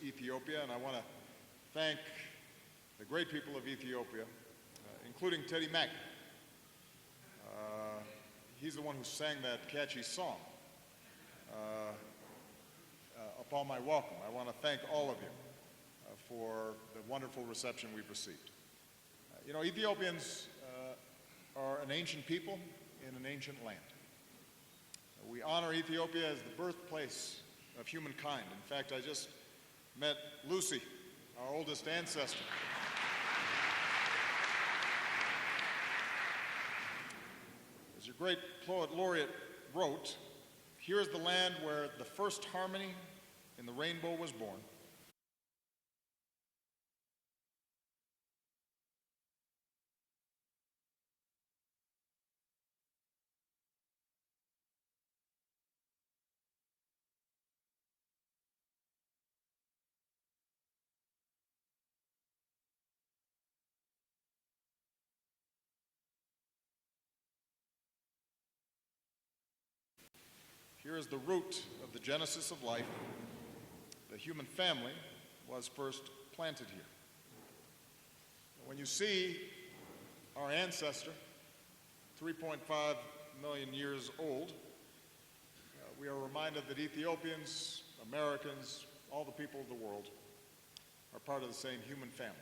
Ethiopia, and I want to thank the great people of Ethiopia, including Teddy Mack. He's the one who sang that catchy song, Upon My Welcome. I want to thank all of you for the wonderful reception we've received. You know, Ethiopians are an ancient people in an ancient land. We honor Ethiopia as the birthplace of humankind. In fact, I just met Lucy, our oldest ancestor. As your great poet laureate wrote, "Here is the land where the first harmony in the rainbow was born. Here is the root of the genesis of life. The human family was first planted here." When you see our ancestor, 3.5 million years old, we are reminded that Ethiopians, Americans, all the people of the world are part of the same human family,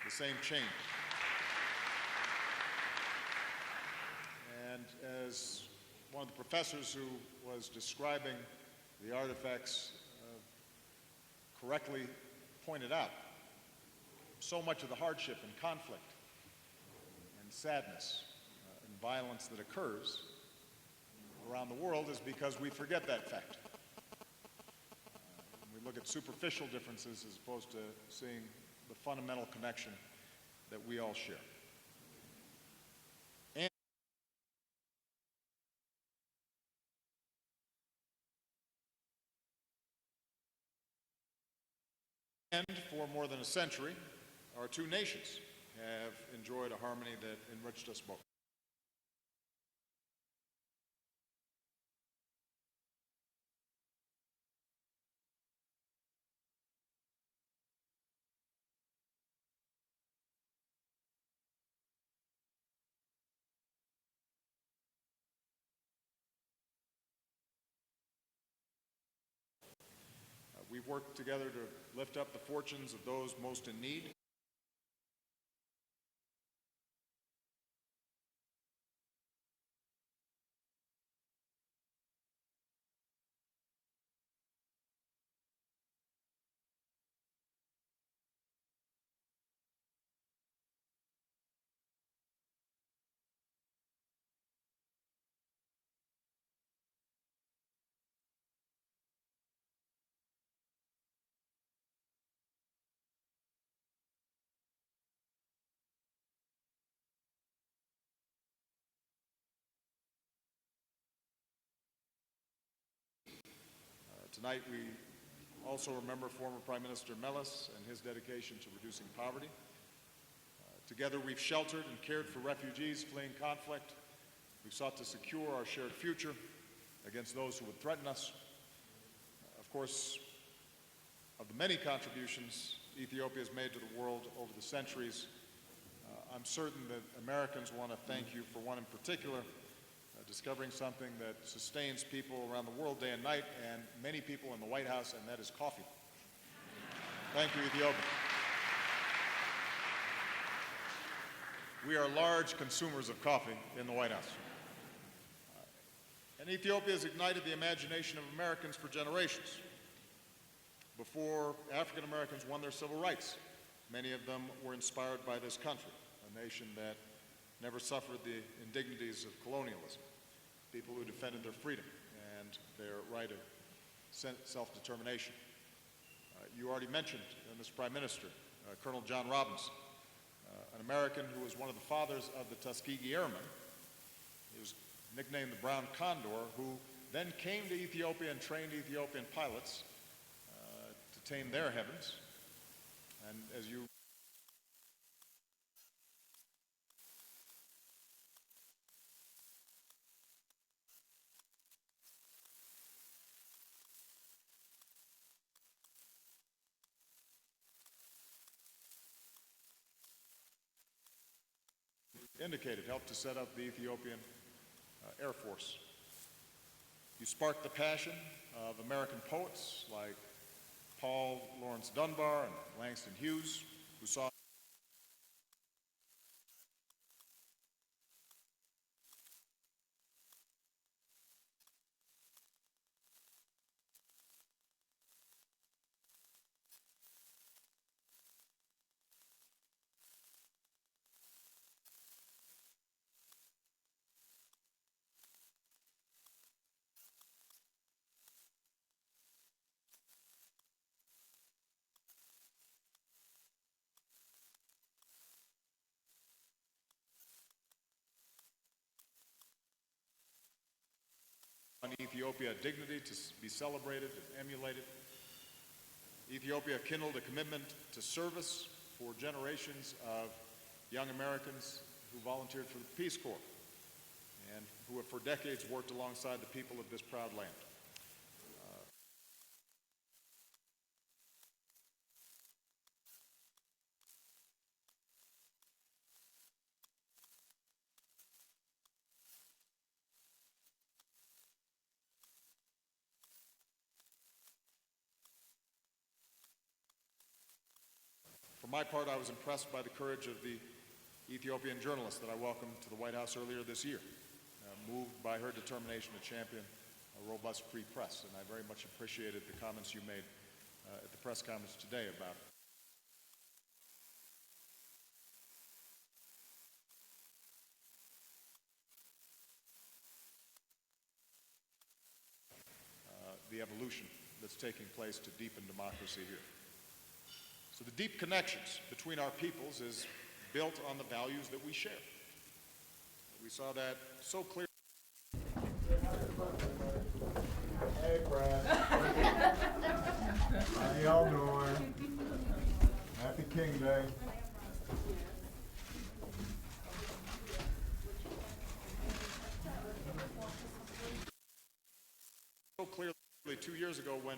the same chain. And as one of the professors who was describing the artifacts correctly pointed out, so much of the hardship and conflict and sadness and violence that occurs around the world is because we forget that fact. We look at superficial differences as opposed to seeing the fundamental connection that we all share. And for more than a century, our two nations have enjoyed a harmony that enriched us both. We've worked together to lift up the fortunes of those most in need. Tonight we also remember former Prime Minister Meles and his dedication to reducing poverty. Together we've sheltered and cared for refugees fleeing conflict. We've sought to secure our shared future against those who would threaten us. Of course, of the many contributions Ethiopia has made to the world over the centuries, I'm certain that Americans want to thank you for one in particular, discovering something that sustains people around the world day and night, and many people in the White House, and that is coffee. Thank you, Ethiopia. We are large consumers of coffee in the White House. And Ethiopia has ignited the imagination of Americans for generations. Before African Americans won their civil rights, many of them were inspired by this country, a nation that never suffered the indignities of colonialism, people who defended their freedom and their right of self-determination. You already mentioned, Mr. Prime Minister, Colonel John Robinson, an American who was one of the fathers of the Tuskegee Airmen. He was nicknamed the Brown Condor, who then came to Ethiopia and trained Ethiopian pilots to tame their heavens. And as you indicated, helped to set up the Ethiopian Air Force. You sparked the passion of American poets like Paul Laurence Dunbar and Langston Hughes, who saw in Ethiopia dignity to be celebrated and emulated. Ethiopia kindled a commitment to service for generations of young Americans who volunteered for the Peace Corps and who have for decades worked alongside the people of this proud land. For my part, I was impressed by the courage of the Ethiopian journalist that I welcomed to the White House earlier this year, moved by her determination to champion a robust free press. And I very much appreciated the comments you made at the press conference today about the evolution that's taking place to deepen democracy here. So the deep connections between our peoples is built on the values that we share. We saw that so clearly. Hey, Brad. How y'all doing? Happy King Day. So clearly 2 years ago when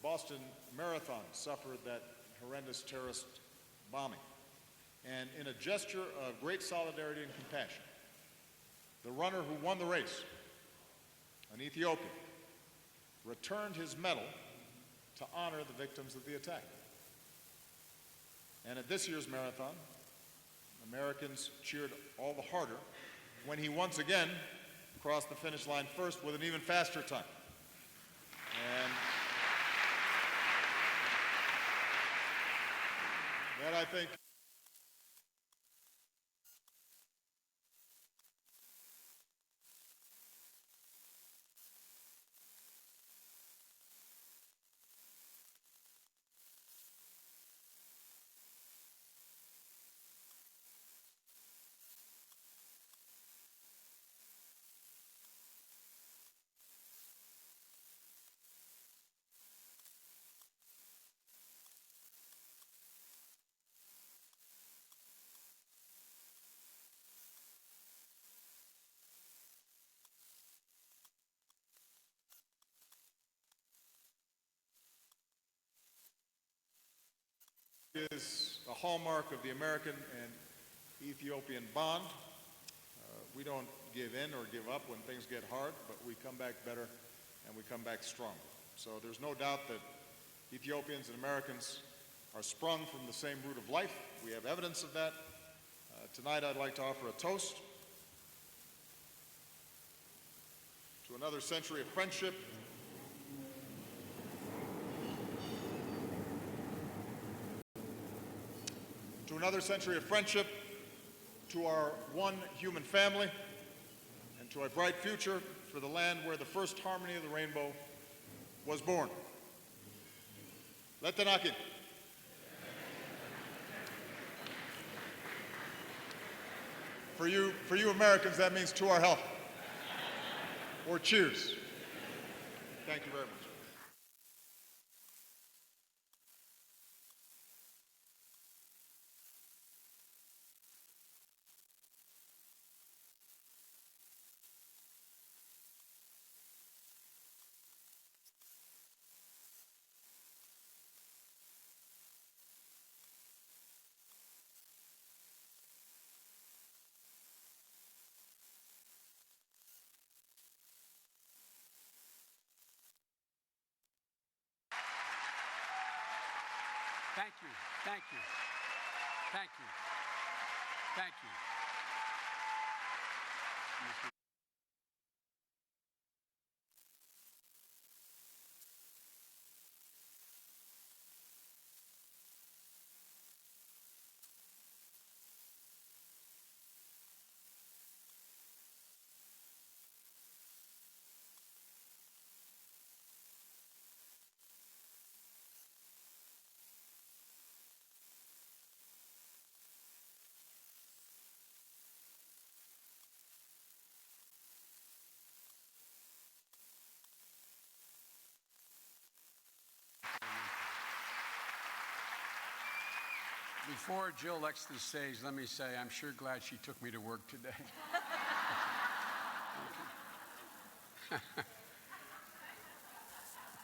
Boston Marathon suffered that horrendous terrorist bombing. And in a gesture of great solidarity and compassion, the runner who won the race, an Ethiopian, returned his medal to honor the victims of the attack. And at this year's marathon, Americans cheered all the harder when he once again crossed the finish line first with an even faster time. And that, I think, is a hallmark of the American and Ethiopian bond. We don't give in or give up when things get hard, but we come back better and we come back stronger. So there's no doubt that Ethiopians and Americans are sprung from the same root of life. We have evidence of that. Tonight I'd like to offer a toast to another century of friendship, to another century of friendship, to our one human family, and to a bright future for the land where the first harmony of the rainbow was born. Letanakin. For you Americans, that means to our health, or cheers. Thank you very much. Thank you. Thank you. Thank you. Thank you. Before Jill exits the stage, let me say I'm sure glad she took me to work today.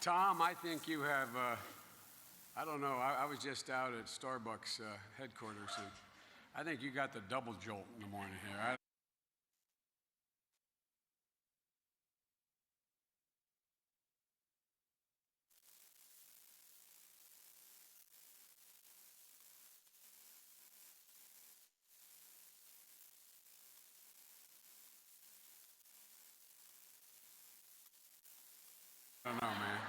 Tom, I think you have, I don't know, I was just out at Starbucks headquarters, and I think you got the double jolt in the morning here. I don't know, man.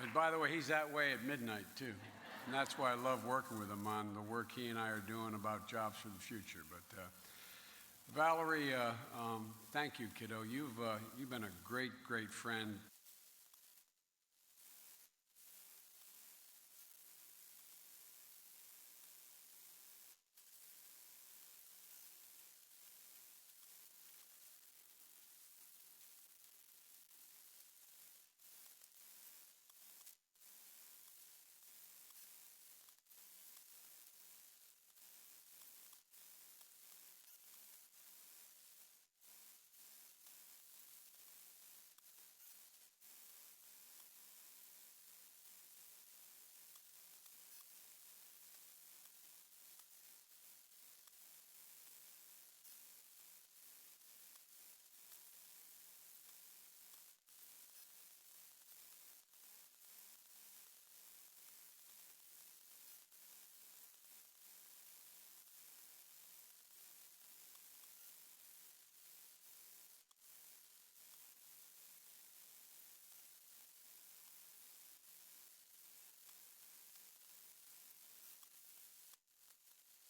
But by the way, he's that way at midnight, too. And that's why I love working with him on the work he and I are doing about jobs for the future. But Valerie, thank you, kiddo. You've been a great, great friend.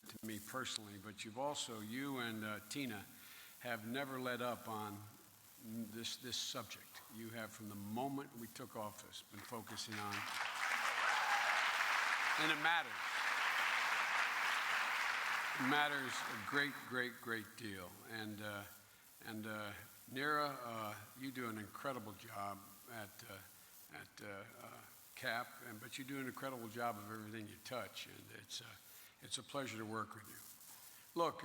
To me personally, but you and Tina have never let up on this subject. You have, from the moment we took office, been focusing on, and it matters. It matters a great, great, great deal. And Neera, you do an incredible job at CAP, but you do an incredible job of everything you touch, and it's a pleasure to work with you. Look,